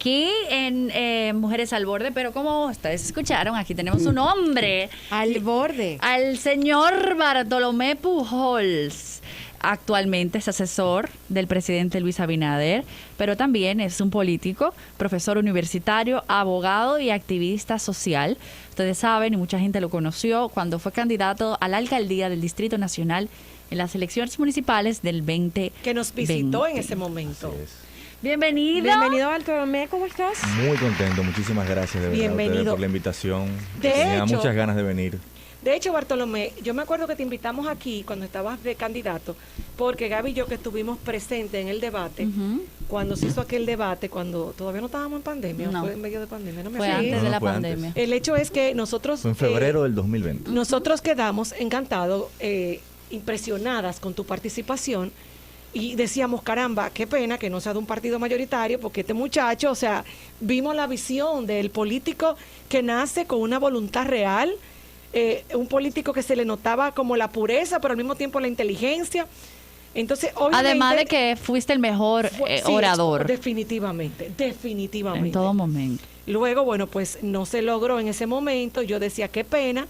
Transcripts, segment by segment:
aquí en Mujeres al Borde, pero como ustedes escucharon, aquí tenemos un hombre. Al borde. Al señor Bartolomé Pujols. Actualmente es asesor del presidente Luis Abinader, pero también es un político, profesor universitario, abogado y activista social. Ustedes saben, y mucha gente lo conoció, cuando fue candidato a la alcaldía del Distrito Nacional en las elecciones municipales del 2020. Que nos visitó en ese momento. Así es. Bienvenido. Bienvenido, Bartolomé, ¿cómo estás? Muy contento, muchísimas gracias de verdad a ustedes Bienvenido. por la invitación. De Tenía hecho, muchas ganas de venir. De hecho, Bartolomé, yo me acuerdo que te invitamos aquí cuando estabas de candidato, porque Gaby y yo que estuvimos presentes en el debate, cuando se hizo aquel debate, cuando todavía no estábamos en pandemia, No. fue en medio de pandemia, no me Fue acuerdo. antes de la fue pandemia. antes. El hecho es que nosotros... Fue en febrero del 2020. Nosotros quedamos encantados, impresionadas con tu participación y decíamos, caramba, qué pena que no sea de un partido mayoritario, porque este muchacho, o sea, vimos la visión del político que nace con una voluntad real, un político que se le notaba como la pureza, pero al mismo tiempo la inteligencia. Entonces, obviamente, Además de que fuiste el mejor sí, orador definitivamente en todo momento. Luego, bueno, pues no se logró en ese momento. Yo decía, qué pena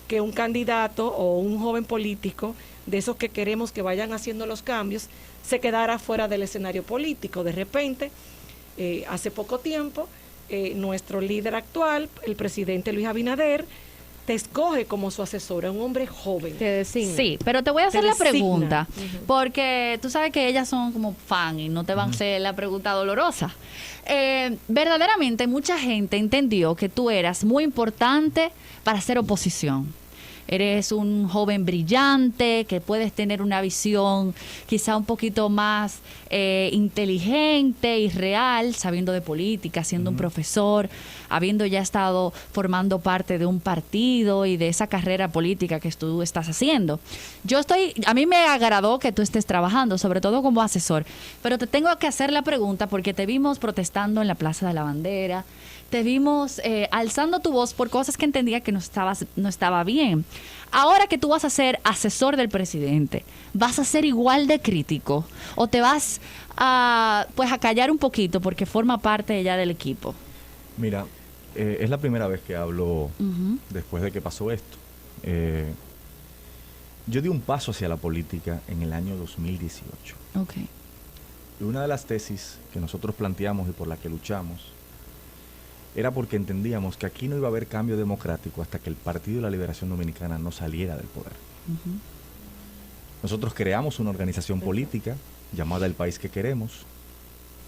que un candidato o un joven político, de esos que queremos que vayan haciendo los cambios, se quedara fuera del escenario político. De repente, hace poco tiempo, nuestro líder actual, el presidente Luis Abinader, te escoge como su asesora, un hombre joven. Te designa. Sí, pero te voy a hacer Te la designa. pregunta, porque tú sabes que ellas son como fan y no te van a hacer la pregunta dolorosa. Verdaderamente mucha gente entendió que tú eras muy importante para hacer oposición. Eres un joven brillante, que puedes tener una visión quizá un poquito más inteligente y real, sabiendo de política, siendo un profesor, habiendo ya estado formando parte de un partido y de esa carrera política que tú estás haciendo. A mí me agradó que tú estés trabajando, sobre todo como asesor, pero te tengo que hacer la pregunta porque te vimos protestando en la Plaza de la Bandera, te vimos alzando tu voz por cosas que entendía que no estaba bien. Ahora que tú vas a ser asesor del presidente, ¿vas a ser igual de crítico o te vas a callar un poquito porque forma parte ya del equipo? Mira, es la primera vez que hablo después de que pasó esto. Yo di un paso hacia la política en el año 2018. Okay. Y una de las tesis que nosotros planteamos y por la que luchamos era porque entendíamos que aquí no iba a haber cambio democrático hasta que el Partido de la Liberación Dominicana no saliera del poder. Nosotros creamos una organización política llamada El País que Queremos,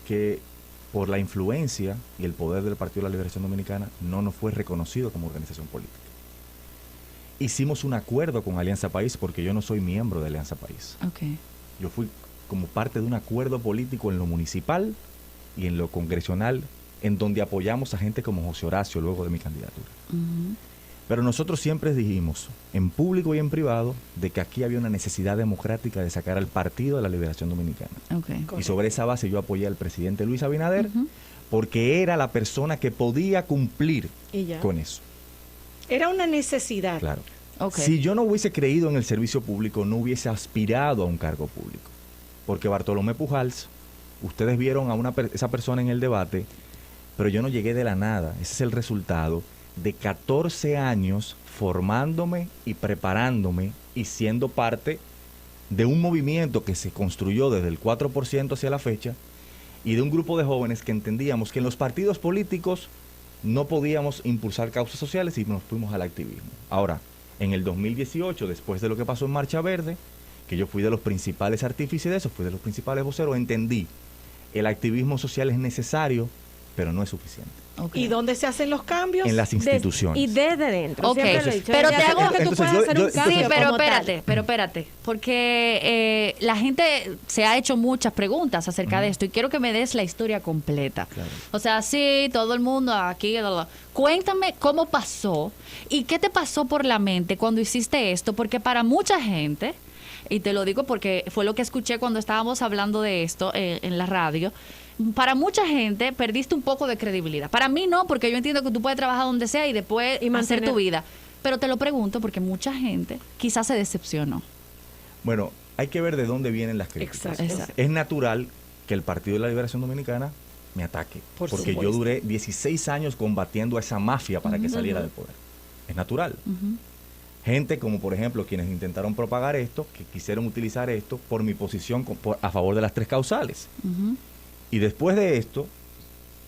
que por la influencia y el poder del Partido de la Liberación Dominicana no nos fue reconocido como organización política. Hicimos un acuerdo con Alianza País porque yo no soy miembro de Alianza País. Okay. Yo fui como parte de un acuerdo político en lo municipal y en lo congresional, en donde apoyamos a gente como José Horacio luego de mi candidatura. Pero nosotros siempre dijimos, en público y en privado, de que aquí había una necesidad democrática de sacar al Partido de la Liberación Dominicana. Okay. Y sobre esa base yo apoyé al presidente Luis Abinader, porque era la persona que podía cumplir Y ya. con eso. Era una necesidad. Claro. Okay. Si yo no hubiese creído en el servicio público, no hubiese aspirado a un cargo público. Porque Bartolomé Pujols, ustedes vieron a esa persona en el debate, pero yo no llegué de la nada. Ese es el resultado de 14 años formándome y preparándome y siendo parte de un movimiento que se construyó desde el 4% hacia la fecha y de un grupo de jóvenes que entendíamos que en los partidos políticos no podíamos impulsar causas sociales y nos fuimos al activismo. Ahora, en el 2018, después de lo que pasó en Marcha Verde, que yo fui de los principales artífices de eso, fui de los principales voceros, entendí, el activismo social es necesario, pero no es suficiente. Okay. ¿Y dónde se hacen los cambios? En las instituciones. Y desde dentro. Ok, Siempre lo he dicho. pero Ya te hago- que tú entonces puedes yo- hacer yo- un cambio Sí, pero como tal. espérate, porque la gente se ha hecho muchas preguntas acerca de esto y quiero que me des la historia completa. Claro. O sea, sí, todo el mundo aquí, cuéntame cómo pasó y qué te pasó por la mente cuando hiciste esto, porque para mucha gente, y te lo digo porque fue lo que escuché cuando estábamos hablando de esto en la radio, para mucha gente perdiste un poco de credibilidad. Para mí no, porque yo entiendo que tú puedes trabajar donde sea y después Y hacer mantener- tu vida. Pero te lo pregunto porque mucha gente quizás se decepcionó. Bueno, hay que ver de dónde vienen las críticas. Exacto. Exacto. Es natural que el Partido de la Liberación Dominicana me ataque. Por Porque yo supuesto. duré 16 años combatiendo a esa mafia para que saliera del poder. Es natural. Gente como, por ejemplo, quienes intentaron propagar esto, que quisieron utilizar esto por mi posición a favor de las 3 causales. Y después de esto,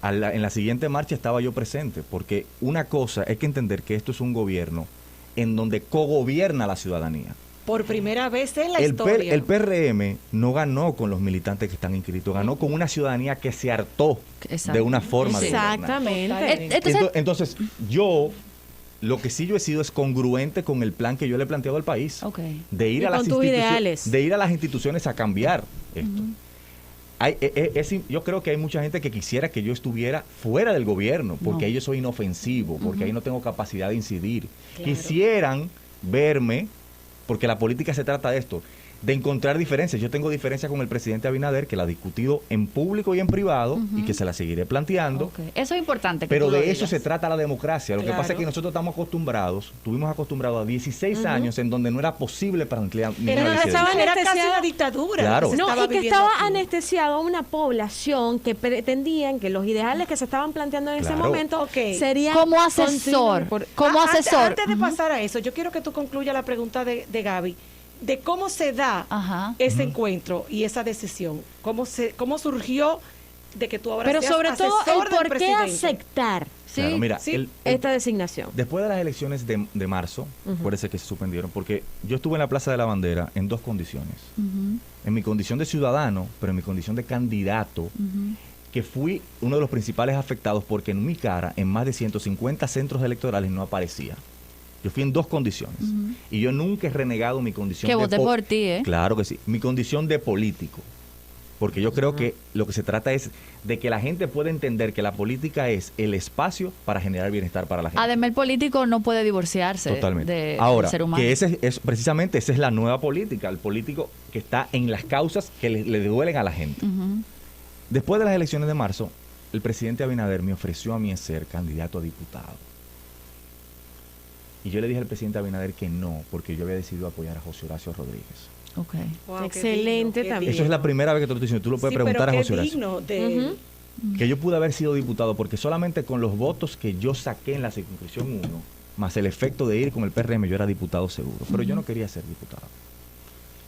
en la siguiente marcha estaba yo presente, porque una cosa, hay que entender que esto es un gobierno en donde cogobierna la ciudadanía. Por primera vez en la El historia. PRM no ganó con los militantes que están inscritos, ganó con una ciudadanía que se hartó Exacto. de una forma de gobernar. Exactamente. Totalmente. Entonces, Yo, lo que sí yo he sido es congruente con el plan que yo le he planteado al país. ok. De ir Y a las con tus ideales. de ir a las instituciones a cambiar esto. Yo creo que hay mucha gente que quisiera que yo estuviera fuera del gobierno, porque No. ahí yo soy inofensivo, porque ahí no tengo capacidad de incidir. Claro. Quisieran verme, porque la política se trata de esto, de encontrar diferencias. Yo tengo diferencias con el presidente Abinader, que la he discutido en público y en privado, y que se la seguiré planteando. Ok. Eso es importante. Que Pero tú lo de eso digas. se trata la democracia. Lo que Claro. pasa es que nosotros estuvimos acostumbrados a 16 años en donde no era posible plantear ninguna Era, disidencia. era casi anestesiado. una dictadura. Claro. lo se No, estaba y que viviendo estaba aquí. anestesiado a una población que pretendían que los ideales que se estaban planteando en ese Claro. momento Ok. serían Como asesor, continuos como asesor. Antes de pasar a eso, yo quiero que tú concluyas la pregunta de Gaby, de cómo se da Ajá. ese encuentro y esa decisión. Cómo surgió de que tú ahora Pero seas sobre todo asesor el del por qué presidente. aceptar Sí. Claro, mira, Sí. esta designación. después de las elecciones de marzo, acuérdense que se suspendieron, porque yo estuve en la Plaza de la Bandera en 2 condiciones. En mi condición de ciudadano, pero en mi condición de candidato, que fui uno de los principales afectados porque en mi cara, en más de 150 centros electorales, no aparecía. Yo fui en 2 condiciones. Y yo nunca he renegado mi condición Que de voté por ti, ¿eh? Claro que sí. Mi condición de político. Porque yo creo que lo que se trata es de que la gente pueda entender que la política es el espacio para generar bienestar para la gente. Además, el político no puede divorciarse Totalmente. del ser humano. que precisamente esa es la nueva política, el político que está en las causas que le duelen a la gente. Después de las elecciones de marzo, el presidente Abinader me ofreció a mí ser candidato a diputado. Y yo le dije al presidente Abinader que no, porque yo había decidido apoyar a José Horacio Rodríguez. Ok. Wow, qué Excelente qué también. Eso es la primera vez que te lo estoy diciendo. Tú lo puedes Sí, preguntar pero a qué José Horacio. digno de Que yo pude haber sido diputado, porque solamente con los votos que yo saqué en la circunscripción 1, más el efecto de ir con el PRM, yo era diputado seguro. Pero yo no quería ser diputado.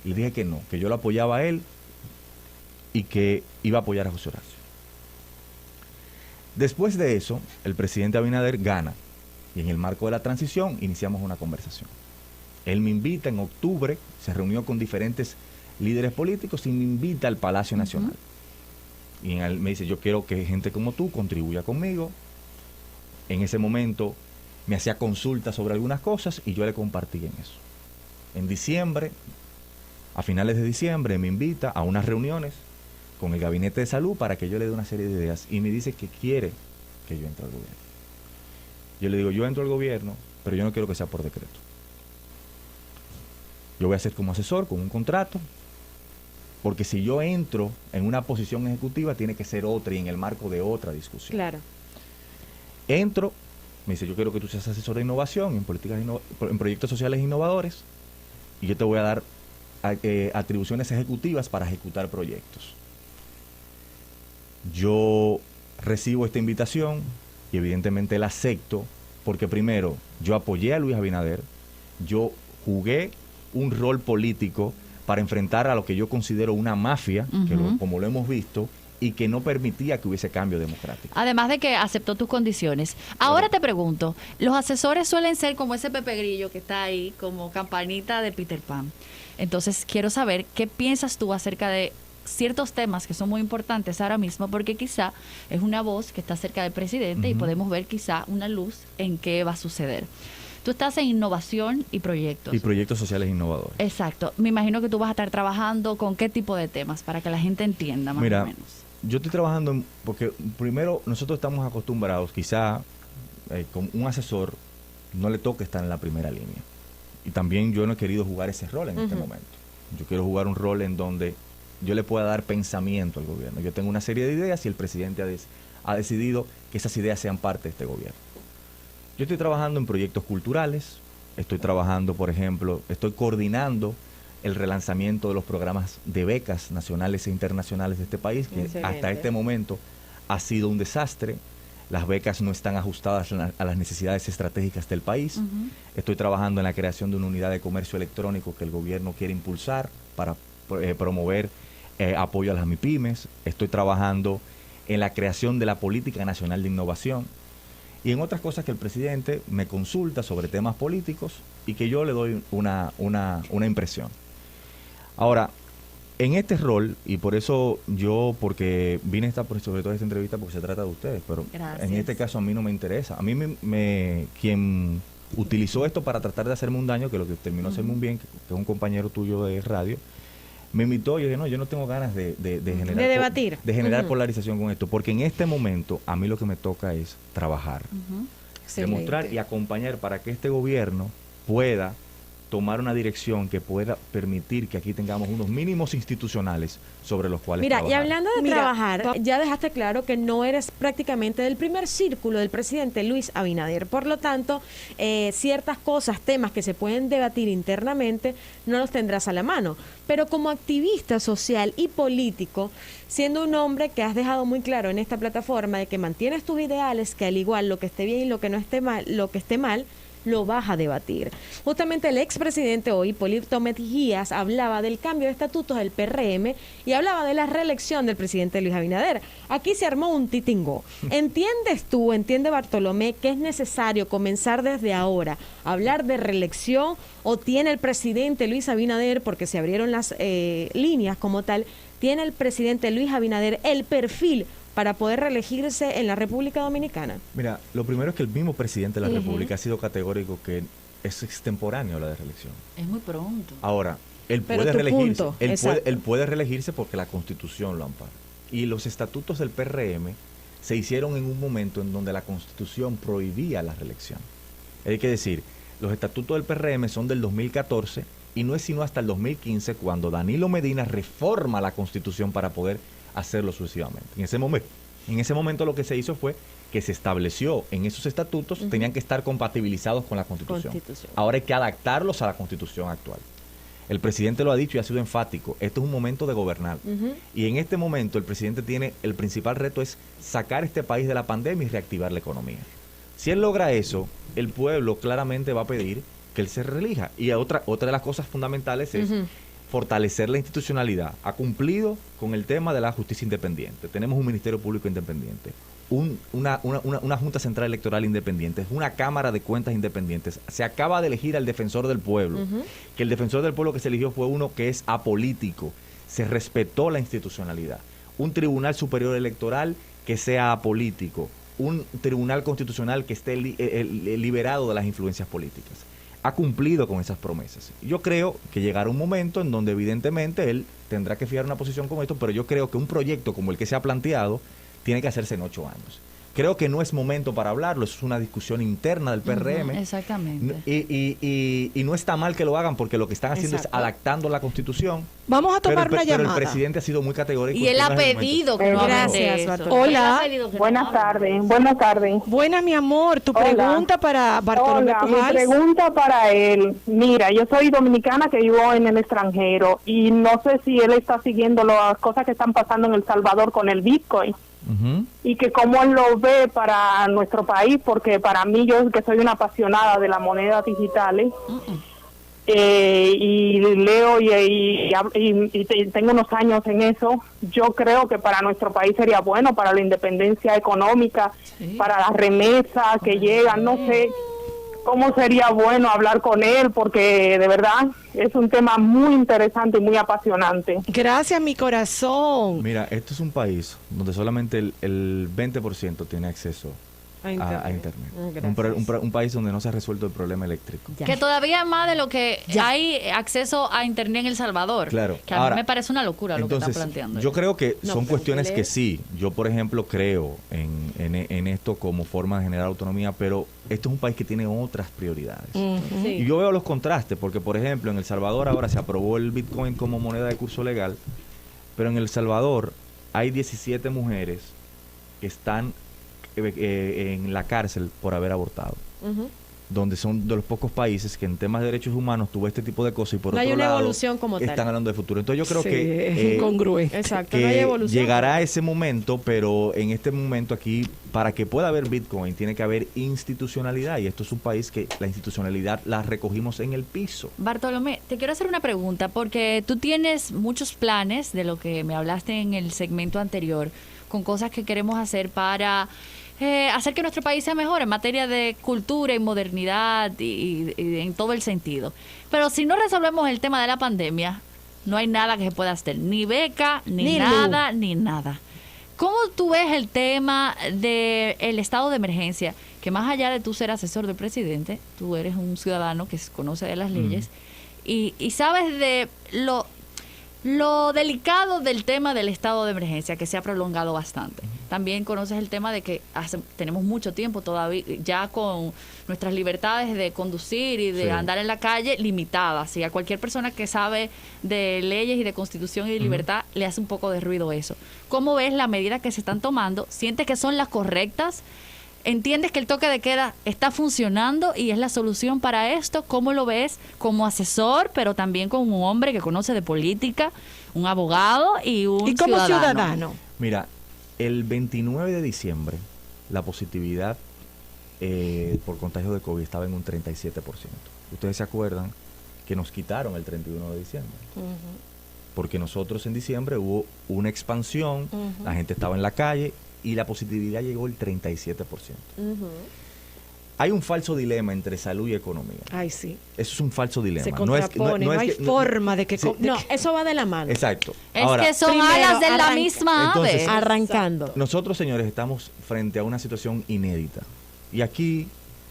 Y le dije que no, que yo lo apoyaba a él y que iba a apoyar a José Horacio. Después de eso, el presidente Abinader gana. Y en el marco de la transición iniciamos una conversación. Él me invita en octubre, se reunió con diferentes líderes políticos y me invita al Palacio Nacional. Y me dice, yo quiero que gente como tú contribuya conmigo. En ese momento me hacía consultas sobre algunas cosas y yo le compartí en eso. En diciembre, a finales de diciembre, me invita a unas reuniones con el Gabinete de Salud para que yo le dé una serie de ideas y me dice que quiere que yo entre al gobierno. Yo le digo, yo entro al gobierno, pero yo no quiero que sea por decreto. Yo voy a ser como asesor con un contrato, porque si yo entro en una posición ejecutiva tiene que ser otra y en el marco de otra discusión. Claro. Entro, me dice, yo quiero que tú seas asesor de innovación en políticas en proyectos sociales innovadores y yo te voy a dar atribuciones ejecutivas para ejecutar proyectos. Yo recibo esta invitación y evidentemente la acepto porque primero yo apoyé a Luis Abinader, yo jugué un rol político para enfrentar a lo que yo considero una mafia, como lo hemos visto, y que no permitía que hubiese cambio democrático. Además de que aceptó tus condiciones. Ahora te pregunto, los asesores suelen ser como ese Pepe Grillo que está ahí, como campanita de Peter Pan. Entonces, quiero saber qué piensas tú acerca de ciertos temas que son muy importantes ahora mismo, porque quizá es una voz que está cerca del presidente y podemos ver quizá una luz en qué va a suceder. Tú estás en innovación y proyectos. Y proyectos sociales innovadores. Exacto. Me imagino que tú vas a estar trabajando con qué tipo de temas para que la gente entienda más o menos. Yo estoy trabajando porque primero nosotros estamos acostumbrados, quizá con un asesor no le toca estar en la primera línea. Y también yo no he querido jugar ese rol en este momento. Yo quiero jugar un rol en donde yo le pueda dar pensamiento al gobierno. Yo tengo una serie de ideas y el presidente ha decidido que esas ideas sean parte de este gobierno. Yo estoy trabajando en proyectos culturales, estoy trabajando, por ejemplo, estoy coordinando el relanzamiento de los programas de becas nacionales e internacionales de este país, que Excelente. hasta este momento ha sido un desastre. Las becas no están ajustadas a las necesidades estratégicas del país. Estoy trabajando en la creación de una unidad de comercio electrónico que el gobierno quiere impulsar para promover apoyo a las MIPYMES. Estoy trabajando en la creación de la Política Nacional de Innovación y en otras cosas que el presidente me consulta sobre temas políticos y que yo le doy una impresión. Ahora, en este rol, y por eso yo, porque vine sobre todo esta entrevista porque se trata de ustedes, pero Gracias. en este caso a mí no me interesa. A mí quien utilizó esto para tratar de hacerme un daño, que lo que terminó hacerme un bien, que es un compañero tuyo de radio, me invitó y yo dije, no, yo no tengo ganas de generar, De debatir. de generar polarización con esto, porque en este momento a mí lo que me toca es trabajar, demostrar y acompañar para que este gobierno pueda tomar una dirección que pueda permitir que aquí tengamos unos mínimos institucionales sobre los cuales Mira, trabajar. y hablando de trabajar, ya dejaste claro que no eres prácticamente del primer círculo del presidente Luis Abinader. Por lo tanto, ciertas cosas, temas que se pueden debatir internamente, no los tendrás a la mano. Pero como activista social y político, siendo un hombre que has dejado muy claro en esta plataforma de que mantienes tus ideales, que al igual lo que esté bien y lo que no esté mal, lo que esté mal, lo vas a debatir. Justamente el expresidente hoy, Hipólito Mejías, hablaba del cambio de estatutos del PRM y hablaba de la reelección del presidente Luis Abinader. Aquí se armó un titingó. ¿Entiendes tú, entiende Bartolomé, que es necesario comenzar desde ahora a hablar de reelección o tiene el presidente Luis Abinader, porque se abrieron las líneas como tal, tiene el presidente Luis Abinader el perfil para poder reelegirse en la República Dominicana? Mira, lo primero es que el mismo presidente de la República ha sido categórico que es extemporáneo la de reelección. Es muy pronto. Ahora, él Pero puede tu reelegirse. punto, Él puede reelegirse porque la Constitución lo ampara. Y los estatutos del PRM se hicieron en un momento en donde la Constitución prohibía la reelección. Hay que decir, los estatutos del PRM son del 2014 y no es sino hasta el 2015 cuando Danilo Medina reforma la Constitución para poder hacerlo sucesivamente. En ese momento lo que se hizo fue que se estableció en esos estatutos, tenían que estar compatibilizados con la Constitución. Ahora hay que adaptarlos a la Constitución actual. El presidente lo ha dicho y ha sido enfático, esto es un momento de gobernar. Y en este momento el presidente tiene, el principal reto es sacar este país de la pandemia y reactivar la economía. Si él logra eso, el pueblo claramente va a pedir que él se reelija. Y otra de las cosas fundamentales es fortalecer la institucionalidad. Ha cumplido con el tema de la justicia independiente. Tenemos un Ministerio Público independiente, una Junta Central Electoral independiente, una Cámara de Cuentas independientes. Se acaba de elegir al Defensor del Pueblo, que el Defensor del Pueblo que se eligió fue uno que es apolítico. Se respetó la institucionalidad. Un Tribunal Superior Electoral que sea apolítico. Un Tribunal Constitucional que esté liberado de las influencias políticas. Ha cumplido con esas promesas. Yo creo que llegará un momento en donde evidentemente él tendrá que fijar una posición como esto, pero yo creo que un proyecto como el que se ha planteado tiene que hacerse en 8 años. Creo que no es momento para hablarlo, eso es una discusión interna del PRM. Exactamente. Y no está mal que lo hagan porque lo que están haciendo es adaptando la Constitución. Vamos a tomar una pero llamada. el presidente ha sido muy categórico. Y él ha pedido que no hablen de Gracias, eso. Bartolomé. Él ha Hola. pedido que no Buenas hablen. tardes, buenas tardes. Buenas, mi amor, tu Hola. pregunta para Bartolomé Hola, mi Pujals. pregunta para él. Mira, yo soy dominicana que vivo en el extranjero y no sé si él está siguiendo las cosas que están pasando en El Salvador con el Bitcoin y que cómo él lo ve para nuestro país, porque para mí, yo que soy una apasionada de las monedas digitales, y leo y tengo unos años en eso, yo creo que para nuestro país sería bueno, para la independencia económica, para las remesas que llegan, no sé cómo sería bueno hablar con él, porque de verdad es un tema muy interesante y muy apasionante. Gracias, mi corazón. Mira, esto es un país donde solamente el 20% tiene acceso a Internet. Un país donde no se ha resuelto el problema eléctrico. Que todavía más de lo que hay acceso a internet en El Salvador. Claro. Que a Ahora, mí me parece una locura lo que entonces, está planteando. yo creo que No, son pero cuestiones él que es- sí. Yo, por ejemplo, creo en esto como forma de generar autonomía, pero esto es un país que tiene otras prioridades. Y yo veo los contrastes, porque, por ejemplo, en El Salvador ahora se aprobó el Bitcoin como moneda de curso legal, pero en El Salvador hay 17 mujeres que están en la cárcel por haber abortado. donde son de los pocos países que en temas de derechos humanos tuvo este tipo de cosas y por No otro hay una lado evolución como tal. están hablando de futuro. Entonces yo creo Sí, que es incongruente. Exacto, que no hay evolución. llegará ese momento, pero en este momento aquí, para que pueda haber Bitcoin, tiene que haber institucionalidad, y esto es un país que la institucionalidad la recogimos en el piso. Bartolomé, te quiero hacer una pregunta, porque tú tienes muchos planes de lo que me hablaste en el segmento anterior, con cosas que queremos hacer para hacer que nuestro país sea mejor en materia de cultura y modernidad y en todo el sentido. Pero si no resolvemos el tema de la pandemia, no hay nada que se pueda hacer, ni beca, ni nada, ni nada. ¿Cómo tú ves el tema del estado de emergencia? Que más allá de tú ser asesor del presidente, tú eres un ciudadano que conoce de las leyes y sabes de lo delicado del tema del estado de emergencia, que se ha prolongado bastante. También conoces el tema de que tenemos mucho tiempo todavía ya con nuestras libertades de conducir y de andar en la calle limitadas. Y a cualquier persona que sabe de leyes y de constitución y de libertad le hace un poco de ruido eso. ¿Cómo ves las medidas que se están tomando? ¿Sientes que son las correctas? ¿Entiendes que el toque de queda está funcionando y es la solución para esto? ¿Cómo lo ves como asesor, pero también como un hombre que conoce de política, un abogado y un como ciudadano? ciudadano. Mira, el 29 de diciembre la positividad por contagio de COVID estaba en un 37%. Ustedes se acuerdan que nos quitaron el 31 de diciembre. Porque nosotros en diciembre hubo una expansión, la gente estaba en la calle y la positividad llegó al 37%. Hay un falso dilema entre salud y economía. Ay, sí. Eso es un falso dilema. Se contrapone, no hay forma de que... No, eso va de la mano. Exacto. Es Ahora, que son primero, alas de la misma ave. Entonces, Arrancando. nosotros, señores, estamos frente a una situación inédita. Y aquí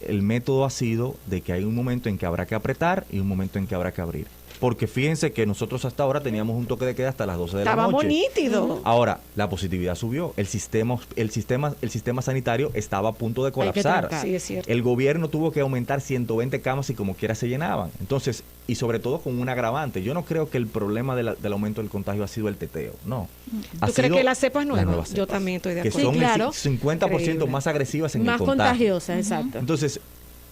el método ha sido de que hay un momento en que habrá que apretar y un momento en que habrá que abrir. Porque fíjense que nosotros hasta ahora teníamos un toque de queda hasta las 12 de la Estábamos noche. nítidos. Ahora, la positividad subió. El sistema sanitario estaba a punto de Hay que colapsar. trancar. Sí, es cierto. El gobierno tuvo que aumentar 120 camas y como quiera se llenaban. Entonces, y sobre todo con un agravante. Yo no creo que el problema del aumento del contagio ha sido el teteo. No. ¿Tú crees que la cepa es nueva? cepa, Yo también estoy de que acuerdo. son Sí, claro. el 50% Increíble. más agresivas en Más el contagio. contagiosa, exacto. Entonces,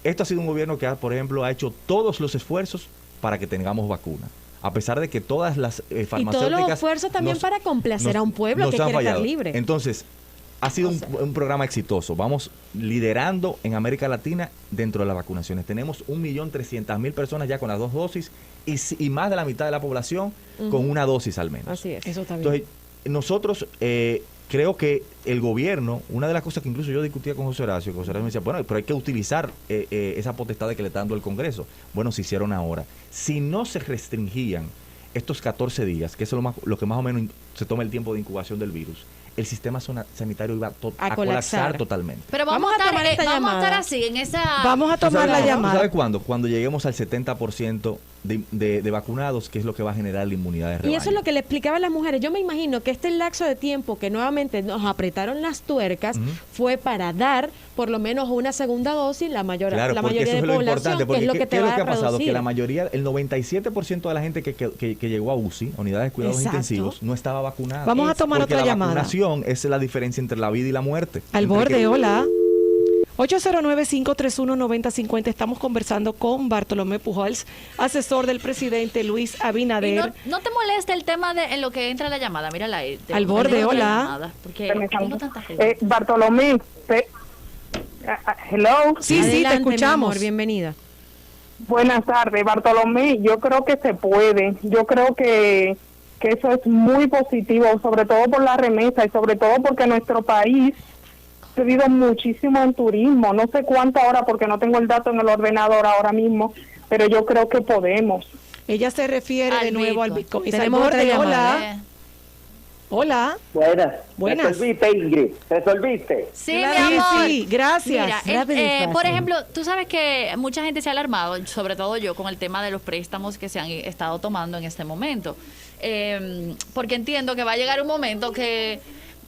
esto ha sido un gobierno que, por ejemplo, ha hecho todos los esfuerzos para que tengamos vacuna. A pesar de que todas las Y farmacéuticas... todos los esfuerzos también para complacer a un pueblo que han quiere estar fallado. libre. Entonces, ha sido un programa exitoso. Vamos liderando en América Latina dentro de las vacunaciones. Tenemos 1.300.000 personas ya con las 2 dosis y más de la mitad de la población con una dosis al menos. Así es. Eso está bien. Entonces, nosotros creo que el gobierno, una de las cosas que incluso yo discutía con José Horacio me decía, bueno, pero hay que utilizar esa potestad que le está dando el Congreso. Bueno, se hicieron ahora. Si no se restringían estos 14 días, que es lo que más o menos se toma el tiempo de incubación del virus, el sistema sanitario iba a colapsar totalmente. Pero Vamos a tomar esta vamos a estar llamada. así, en esa... Vamos a tomar la ¿Tú llamada. sabes cuándo? Cuando lleguemos al 70% de vacunados, que es lo que va a generar la inmunidad de rebaño. Y eso es lo que le explicaba a las mujeres. Yo me imagino que este lapso de tiempo que nuevamente nos apretaron las tuercas fue para dar por lo menos una segunda dosis la Claro, la porque mayoría eso de es lo población, importante, que porque es lo que ¿qué te es va lo que ha a pasado? producir. Que la mayoría, el 97% de la gente que llegó a UCI, unidades de cuidados Exacto. intensivos, no estaba vacunada. Vamos a tomar porque otra la llamada. vacunación es la diferencia entre la vida y la muerte. Al Entre borde, que- hola. 809-531-9050. Estamos conversando con Bartolomé Pujols, asesor del presidente Luis Y Abinader. no te molesta el tema de en lo que entra la llamada. Mírala ahí. Al borde, hola. Porque tengo tanta gente. Bartolomé, hello. Sí, Adelante, sí, te mi escuchamos. amor, bienvenida. Buenas tardes, Bartolomé. Yo creo que se puede. Yo creo que eso es muy positivo, sobre todo por la remesa y sobre todo porque nuestro país ha vivido muchísimo en turismo. No sé cuánto ahora porque no tengo el dato en el ordenador ahora mismo, pero yo creo que podemos. Ella se refiere Al de nuevo al Bitcoin. Bitcoin. Tenemos Al otra borde, llamada, hola. Hola. Buenas. Buenas. Resolviste, Ingrid. Resolviste. Sí, Claro. mi amor. Sí, gracias. Mira, Rápido y fácil. por ejemplo, tú sabes que mucha gente se ha alarmado, sobre todo yo, con el tema de los préstamos que se han estado tomando en este momento. Porque entiendo que va a llegar un momento que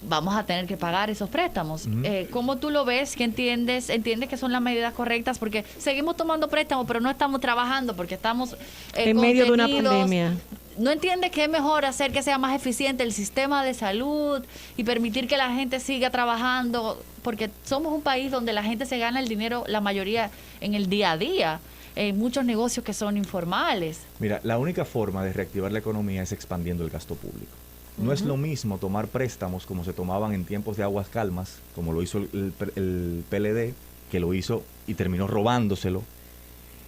vamos a tener que pagar esos préstamos. ¿Cómo tú lo ves? ¿Qué entiendes? ¿Entiendes que son las medidas correctas? Porque seguimos tomando préstamos, pero no estamos trabajando porque estamos En medio de una contenidos. pandemia. ¿No entiendes que es mejor hacer que sea más eficiente el sistema de salud y permitir que la gente siga trabajando? porque somos un país donde la gente se gana el dinero, la mayoría en el día a día, en muchos negocios que son informales. Mira, la única forma de reactivar la economía es expandiendo el gasto público. No es lo mismo tomar préstamos como se tomaban en tiempos de aguas calmas, como lo hizo el PLD, que lo hizo y terminó robándoselo,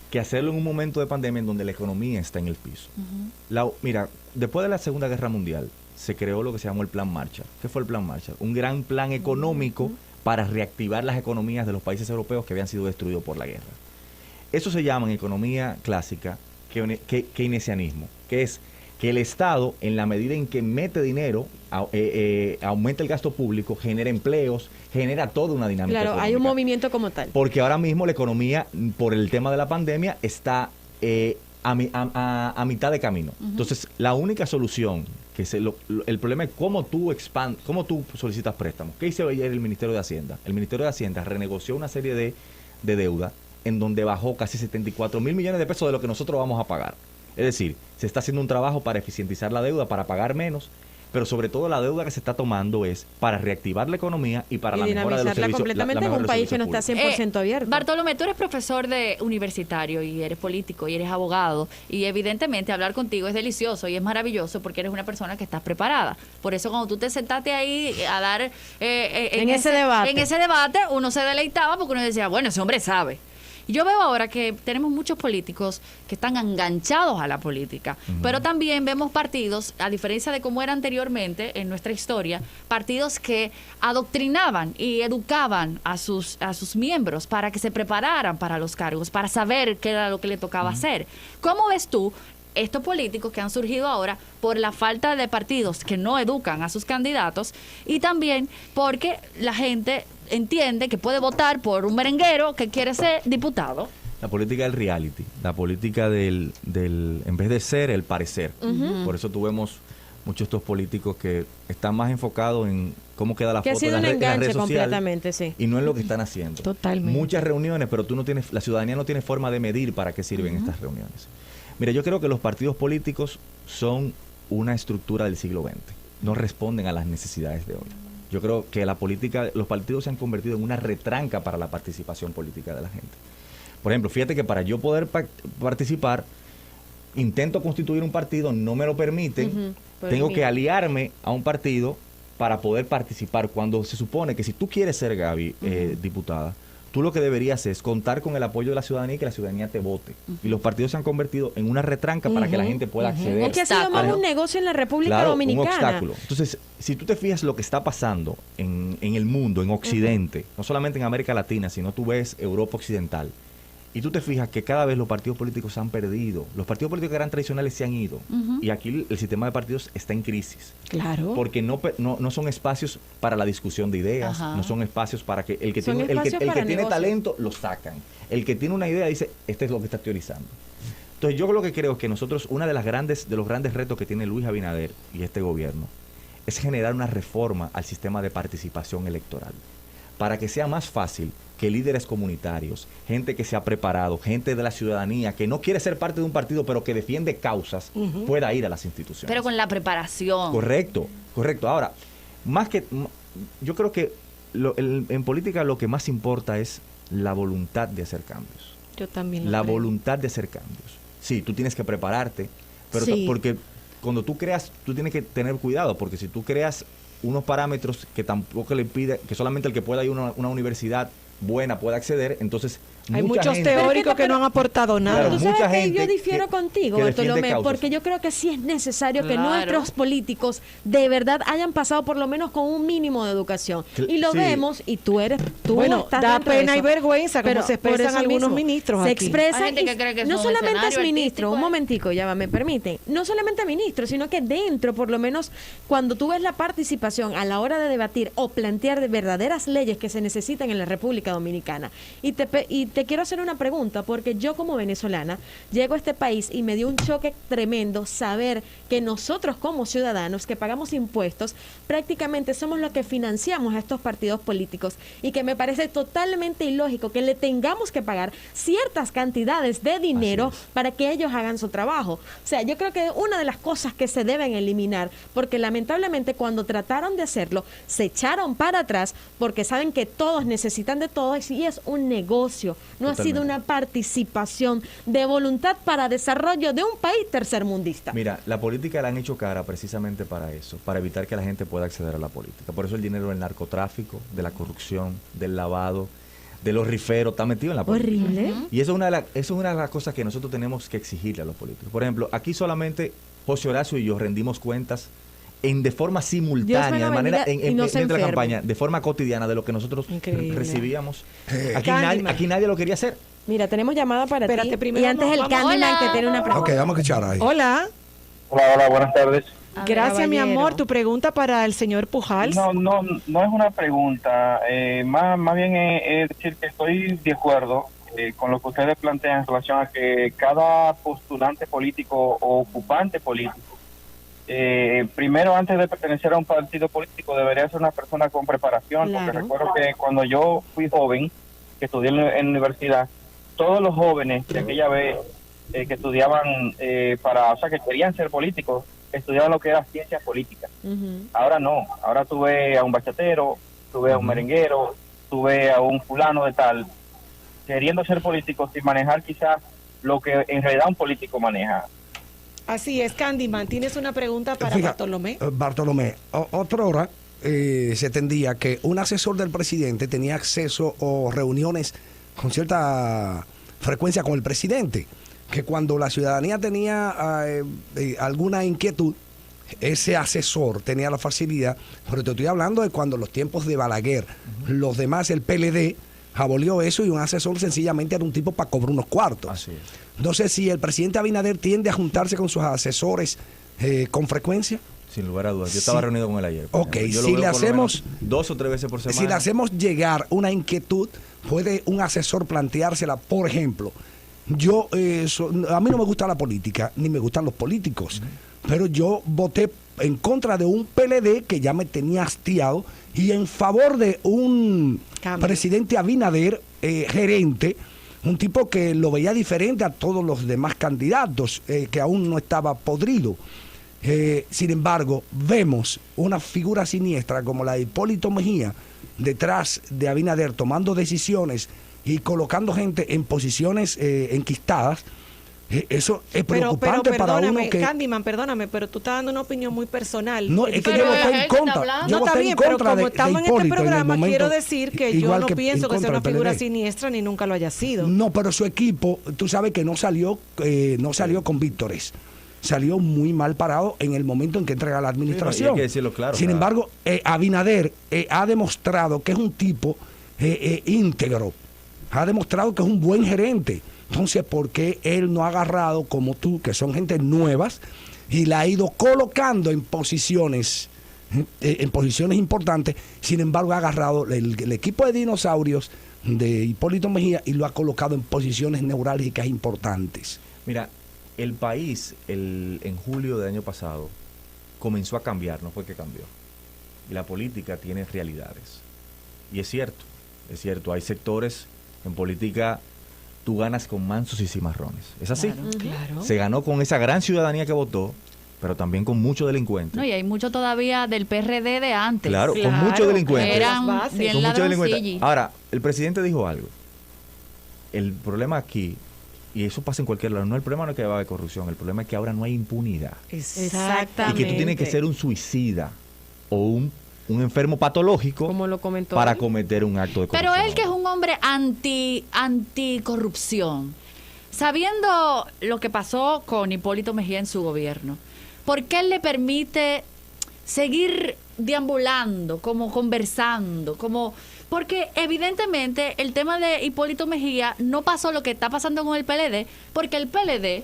que hacerlo en un momento de pandemia en donde la economía está en el piso. Mira, después de la Segunda Guerra Mundial se creó lo que se llamó el Plan Marshall. ¿Qué fue el Plan Marshall? Un gran plan económico para reactivar las economías de los países europeos que habían sido destruidos por la guerra. Eso se llama en economía clásica keynesianismo, que es que el Estado, en la medida en que mete dinero, aumenta el gasto público, genera empleos, genera toda una dinámica Claro, económica. hay un movimiento como tal. Porque ahora mismo la economía, por el tema de la pandemia, está a mitad de camino. Entonces, la única solución, el problema es cómo tú solicitas préstamos. ¿Qué hizo ayer el Ministerio de Hacienda? El Ministerio de Hacienda renegoció una serie de deuda en donde bajó casi 74 mil millones de pesos de lo que nosotros vamos a pagar. Es decir, se está haciendo un trabajo para eficientizar la deuda, para pagar menos, pero sobre todo la deuda que se está tomando es para reactivar la economía y para la mejora de los servicios. Completamente en un país que no está 100% abierto. Bartolomé, tú eres profesor de universitario y eres político y eres abogado, y evidentemente hablar contigo es delicioso y es maravilloso porque eres una persona que estás preparada. Por eso cuando tú te sentaste ahí a dar en ese debate, uno se deleitaba porque uno decía, bueno, ese hombre sabe. Y yo veo ahora que tenemos muchos políticos que están enganchados a la política, pero también vemos partidos, a diferencia de cómo era anteriormente en nuestra historia, partidos que adoctrinaban y educaban a sus miembros para que se prepararan para los cargos, para saber qué era lo que le tocaba hacer. ¿Cómo ves tú estos políticos que han surgido ahora por la falta de partidos que no educan a sus candidatos y también porque la gente entiende que puede votar por un merenguero que quiere ser diputado? La política del reality, la política del en vez de ser, el parecer. Por eso tuvimos muchos de estos políticos que están más enfocados en cómo queda la foto en las redes sociales, sí, y no en lo que están haciendo. Totalmente. Muchas reuniones, pero la ciudadanía no tiene forma de medir para qué sirven estas reuniones. Mira, yo creo que los partidos políticos son una estructura del siglo XX. No responden a las necesidades de hoy. Yo creo que los partidos se han convertido en una retranca para la participación política de la gente. Por ejemplo, fíjate que para yo poder participar, intento constituir un partido, no me lo permiten, tengo que aliarme a un partido para poder participar, cuando se supone que si tú quieres ser, Gaby, diputada, tú lo que deberías es contar con el apoyo de la ciudadanía y que la ciudadanía te vote. Y los partidos se han convertido en una retranca para que la gente pueda acceder. Es que ha sido más un negocio en la República Dominicana. Un obstáculo. Entonces, si tú te fijas lo que está pasando en el mundo, en Occidente, no solamente en América Latina, sino tú ves Europa Occidental, y tú te fijas que cada vez los partidos políticos se han perdido. Los partidos políticos que eran tradicionales se han ido. Y aquí el sistema de partidos está en crisis. Claro. Porque no son espacios para la discusión de ideas, no son espacios para que el que tiene talento lo sacan. El que tiene una idea dice, este es lo que está teorizando. Entonces yo lo que creo es que nosotros, uno de los grandes retos que tiene Luis Abinader y este gobierno es generar una reforma al sistema de participación electoral para que sea más fácil que líderes comunitarios, gente que se ha preparado, gente de la ciudadanía que no quiere ser parte de un partido pero que defiende causas, pueda ir a las instituciones. Pero con la preparación. Correcto. Ahora, yo creo que en política lo que más importa es la voluntad de hacer cambios. Yo también. La voluntad de hacer cambios. Sí, tú tienes que prepararte, pero porque cuando tú creas, tú tienes que tener cuidado, porque si tú creas unos parámetros que tampoco le pide, que solamente el que pueda ir a una universidad buena pueda acceder, entonces hay muchos teóricos que no han aportado nada. Claro, tú sabes que yo difiero contigo, Bartolomé, porque yo creo que sí es necesario que nuestros políticos de verdad hayan pasado por lo menos con un mínimo de educación. Y lo vemos, y tú estás da pena y vergüenza como se expresan algunos ministros se aquí. expresan, no solamente es ministro, un momentico, ya va, me permiten, no solamente ministro, sino que dentro, por lo menos, cuando tú ves la participación a la hora de debatir o plantear de verdaderas leyes que se necesitan en la República Dominicana, y te te quiero hacer una pregunta, porque yo como venezolana llego a este país y me dio un choque tremendo saber que nosotros como ciudadanos que pagamos impuestos prácticamente somos los que financiamos a estos partidos políticos, y que me parece totalmente ilógico que le tengamos que pagar ciertas cantidades de dinero para que ellos hagan su trabajo. O sea, yo creo que una de las cosas que se deben eliminar, porque lamentablemente cuando trataron de hacerlo se echaron para atrás porque saben que todos necesitan de todos y es un negocio, no ha sido una participación de voluntad para desarrollo de un país tercermundista. Mira, la política la han hecho cara precisamente para eso, para evitar que la gente pueda acceder a la política. Por eso el dinero del narcotráfico, de la corrupción, del lavado, de los riferos, está metido en la política. Horrible. Y eso es una de las cosas que nosotros tenemos que exigirle a los políticos. Por ejemplo, aquí solamente José Horacio y yo rendimos cuentas de forma simultánea, de manera en la campaña, de forma cotidiana de lo que nosotros recibíamos. Aquí nadie lo quería hacer. Mira, tenemos llamada para Espérate, ti. primero Y antes el Candyman que tiene una pregunta. Ok, vamos a escuchar ahí. Hola. Hola, buenas tardes. Gracias, mi caballero. amor. Tu pregunta para el señor Pujals. No es una pregunta, más bien es decir que estoy de acuerdo con lo que ustedes plantean en relación a que cada postulante político o ocupante político, primero antes de pertenecer a un partido político debería ser una persona con preparación, Claro. porque recuerdo que cuando yo fui joven, que estudié en la universidad, todos los jóvenes de aquella vez que estudiaban o sea, que querían ser políticos, estudiaban lo que era ciencia política. Ahora no, ahora tú ves a un bachatero, tú ves a un merenguero, tú ves a un fulano de tal, queriendo ser político sin manejar quizás lo que en realidad un político maneja. Así es, Candyman. ¿Tienes una pregunta para Fíjate, Bartolomé? Bartolomé, otra hora se tendía que un asesor del presidente tenía acceso o reuniones con cierta frecuencia con el presidente, que cuando la ciudadanía tenía alguna inquietud, ese asesor tenía la facilidad, pero te estoy hablando de cuando los tiempos de Balaguer, los demás, el PLD, abolió eso y un asesor sencillamente era un tipo para cobrar unos cuartos. Así es. No sé si el presidente Abinader tiende a juntarse con sus asesores con frecuencia. Sin lugar a dudas. Yo estaba reunido con él ayer. Ok, yo lo si veo le por lo hacemos- menos 2 o 3 veces por semana. Si le hacemos llegar una inquietud, puede un asesor planteársela. Por ejemplo, a mí no me gusta la política, ni me gustan los políticos, pero yo voté en contra de un PLD que ya me tenía hastiado y en favor de un Cambio. presidente Abinader, gerente, un tipo que lo veía diferente a todos los demás candidatos, que aún no estaba podrido. Sin embargo, vemos una figura siniestra como la de Hipólito Mejía detrás de Abinader tomando decisiones y colocando gente en posiciones enquistadas. Eso es preocupante para uno perdóname, que... Candyman, perdóname, pero tú estás dando una opinión muy personal. No, es que Pero yo voté es él en que está contra. hablando. Yo No, está voté en bien, pero contra como de estamos en este Hipólito el programa, momento, quiero decir que yo igual no que pienso en que sea contra una del figura PLD. siniestra ni nunca lo haya sido. No, pero su equipo, tú sabes que no salió con víctores. Salió muy mal parado en el momento en que entrega la administración. Sí, hay que decirlo claro, Sin claro. embargo, Abinader ha demostrado que es un tipo íntegro. Ha demostrado que es un buen gerente. Entonces, ¿por qué él no ha agarrado como tú, que son gente nuevas, y la ha ido colocando en posiciones importantes? Sin embargo, ha agarrado el equipo de dinosaurios de Hipólito Mejía y lo ha colocado en posiciones neurálgicas importantes. Mira, el país en julio del año pasado comenzó a cambiar, no fue que cambió. Y la política tiene realidades. Y es cierto, hay sectores en política, tú ganas con mansos y cimarrones. Es así. Claro. Se ganó con esa gran ciudadanía que votó, pero también con muchos delincuentes. No, y hay mucho todavía del PRD de antes. Claro, con Claro, muchos delincuentes. Eran Las bases. bien Con muchos delincuentes. ladroncillos. Ahora, el presidente dijo algo. El problema aquí, y eso pasa en cualquier lado, el problema no es que va a haber corrupción, el problema es que ahora no hay impunidad. Exactamente. Y que tú tienes que ser un suicida o un enfermo patológico Como lo comentó para él. cometer un acto de corrupción. Pero él, que es un hombre anticorrupción, sabiendo lo que pasó con Hipólito Mejía en su gobierno, ¿por qué él le permite seguir deambulando, como conversando, porque evidentemente el tema de Hipólito Mejía no pasó lo que está pasando con el PLD, porque el PLD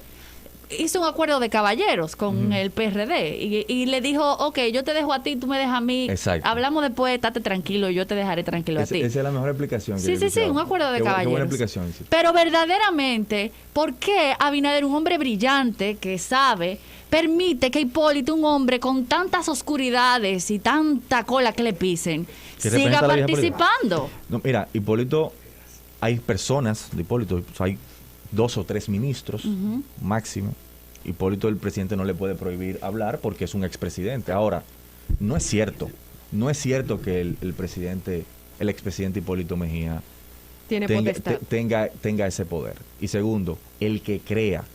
hizo un acuerdo de caballeros con el PRD y le dijo, ok, yo te dejo a ti, tú me dejas a mí. Exacto. Hablamos después, estate tranquilo, yo te dejaré tranquilo a ti. Esa es la mejor explicación. Sí, un acuerdo de caballeros. Qué buena explicación. Sí. Pero verdaderamente, ¿por qué Abinader, un hombre brillante que sabe, permite que Hipólito, un hombre con tantas oscuridades y tanta cola que le pisen, ¿Que siga representa la vieja participando? No, mira, Hipólito, hay personas de Hipólito, hay 2 o 3 ministros máximo. Hipólito, el presidente no le puede prohibir hablar porque es un expresidente. Ahora, no es cierto que el expresidente Hipólito Mejía tenga ese poder. Y segundo, el que crea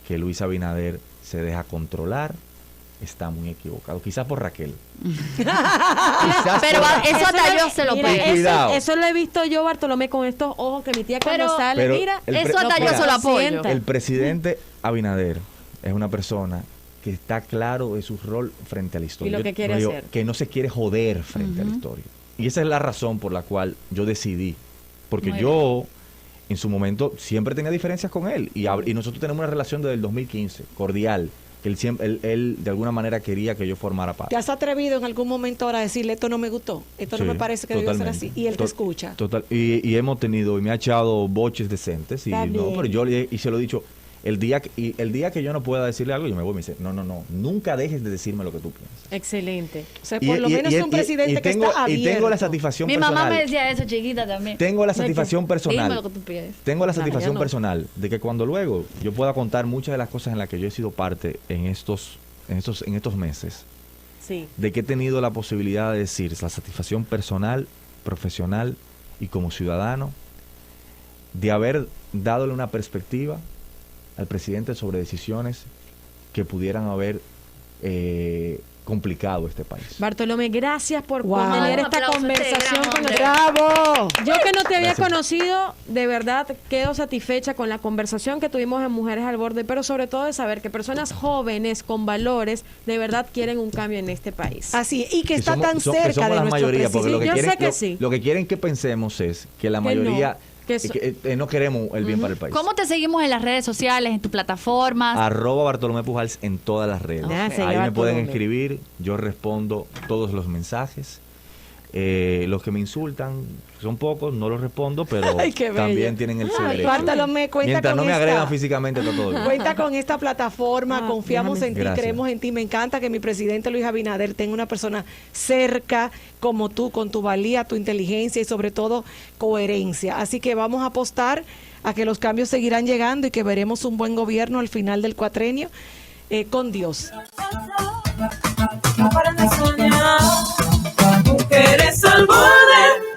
que Luis Abinader se deja controlar, está muy equivocado. Quizás por Raquel. Pero eso hasta yo se lo pego. Eso lo he visto yo, Bartolomé, con estos ojos que mi tía cuando sale, mira, eso hasta yo se lo apoyo. El presidente Abinader es una persona que está claro de su rol frente a la historia. Y lo que quiere hacer. Que no se quiere joder frente a la historia. Y esa es la razón por la cual yo decidí. Porque en su momento, siempre tenía diferencias con él. Y nosotros tenemos una relación desde el 2015, cordial. Que él de alguna manera quería que yo formara parte. ¿Te has atrevido en algún momento ahora a decirle, esto no me gustó, esto no me parece que debe ser así? Y él te escucha. Total. Y hemos tenido, y me ha echado boches decentes. Y pero yo se lo he dicho, el día que yo no pueda decirle algo, yo me voy y me dice, no, nunca dejes de decirme lo que tú piensas. Excelente. O sea, por lo menos es un presidente que está abierto. Y tengo la satisfacción personal. Mi mamá me decía eso, chiquita, también. Tengo la satisfacción personal. Dime lo que tú piensas. Tengo la satisfacción personal de que cuando luego yo pueda contar muchas de las cosas en las que yo he sido parte en estos meses, de que he tenido la posibilidad de decir la satisfacción personal, profesional y como ciudadano, de haber dadole una perspectiva al presidente sobre decisiones que pudieran haber complicado este país. Bartolomé, gracias por tener esta conversación con nosotros. ¡Bravo! Yo que no te había conocido, de verdad quedo satisfecha con la conversación que tuvimos en Mujeres al Borde, pero sobre todo de saber que personas jóvenes con valores de verdad quieren un cambio en este país. Así, y que está tan cerca que somos de la nuestro mayoría, porque presidente. lo que quieren que pensemos es que la mayoría no queremos el bien para el país. ¿Cómo te seguimos en las redes sociales, en tus plataformas? @Bartolomé Pujals en todas las redes. Ahí me pueden escribir, yo respondo todos los mensajes. Los que me insultan son pocos, no los respondo, pero también tienen el derecho. Bartolomé, cuenta mientras con no me agregan físicamente, está todo bien. Cuenta con esta plataforma, confiamos en ti, creemos en ti. Me encanta que mi presidente Luis Abinader tenga una persona cerca como tú, con tu valía, tu inteligencia y sobre todo coherencia. Así que vamos a apostar a que los cambios seguirán llegando y que veremos un buen gobierno al final del cuatrenio con Dios.